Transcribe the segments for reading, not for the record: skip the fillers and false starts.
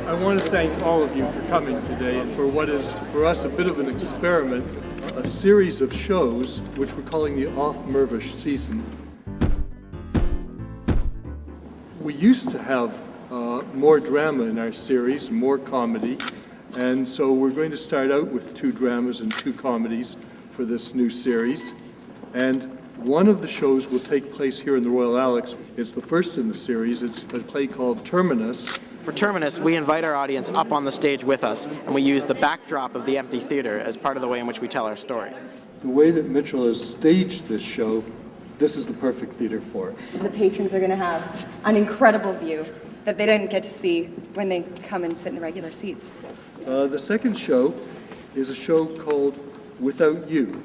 I want to thank all of you for coming today for what is for us a bit of an experiment, a series of shows which we're calling the Off-Mirvish season. We used to have more drama in our series, more comedy, and so we're going to start out with 2 dramas and 2 comedies for this new series. And one of the shows will take place here in the Royal Alex. It's the first in the series. It's a play called Terminus. For Terminus, we invite our audience up on the stage with us, and we use the backdrop of the empty theater as part of the way in which we tell our story. The way that Mitchell has staged this show, this is the perfect theater for it. The patrons are going to have an incredible view that they didn't get to see when they come and sit in the regular seats. The second show is a show called Without You,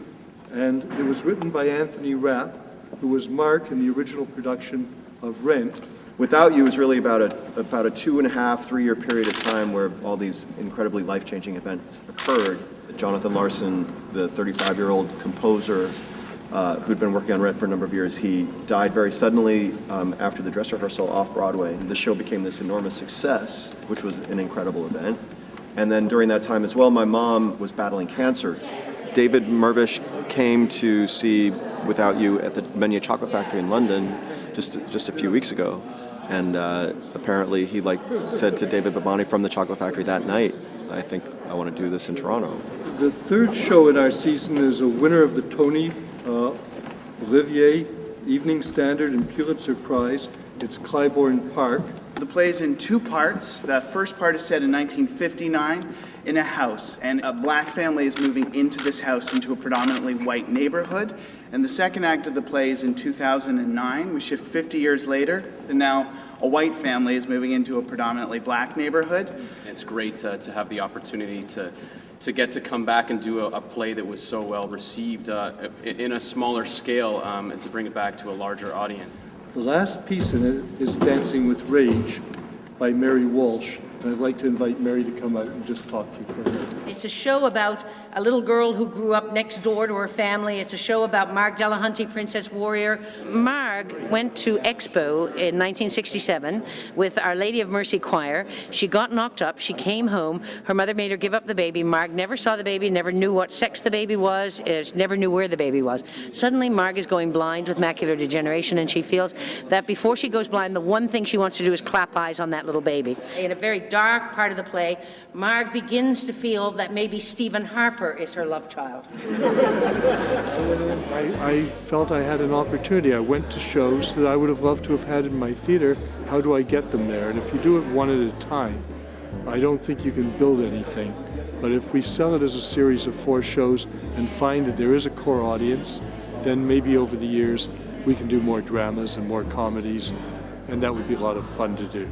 and it was written by Anthony Rapp, who was Mark in the original production of Rent. Without You is really about a 2.5-3 year period of time where all these incredibly life-changing events occurred. Jonathan Larson, the 35-year-old composer who'd been working on Rent for a number of years, he died very suddenly after the dress rehearsal off Broadway. The show became this enormous success, which was an incredible event. And then during that time as well, my mom was battling cancer. David Mirvish came to see Without You at the Menia Chocolate Factory in London just a few weeks ago. And apparently he said to David Babani from the Chocolate Factory that night, I think I want to do this in Toronto. The third show in our season is a winner of the Tony, Olivier, Evening Standard, and Pulitzer Prize. It's Clybourne Park. The play is in 2 parts. The first part is set in 1959 in a house, and a black family is moving into this house into a predominantly white neighborhood. And the second act of the play is in 2009. We shift 50 years later, and now a white family is moving into a predominantly black neighborhood. It's great to have the opportunity to get to come back and do a play that was so well received in a smaller scale and to bring it back to a larger audience. The last piece in it is Dancing with Rage by Mary Walsh. And I'd like to invite Mary to come out and just talk to you for a minute. It's a show about a little girl who grew up next door to her family. It's a show about Marg Delahunty, Princess Warrior. Marg went to Expo in 1967 with Our Lady of Mercy Choir. She got knocked up. She came home. Her mother made her give up the baby. Marg never saw the baby, never knew what sex the baby was, never knew where the baby was. Suddenly, Marg is going blind with macular degeneration, and she feels that before she goes blind, the one thing she wants to do is clap eyes on that little baby. In a very dark part of the play, Marg begins to feel that maybe Stephen Harper is her love child. I felt I had an opportunity. I went to shows that I would have loved to have had in my theater. How do I get them there? And if you do it one at a time, I don't think you can build anything. But if we sell it as a series of 4 shows and find that there is a core audience, then maybe over the years we can do more dramas and more comedies, and that would be a lot of fun to do.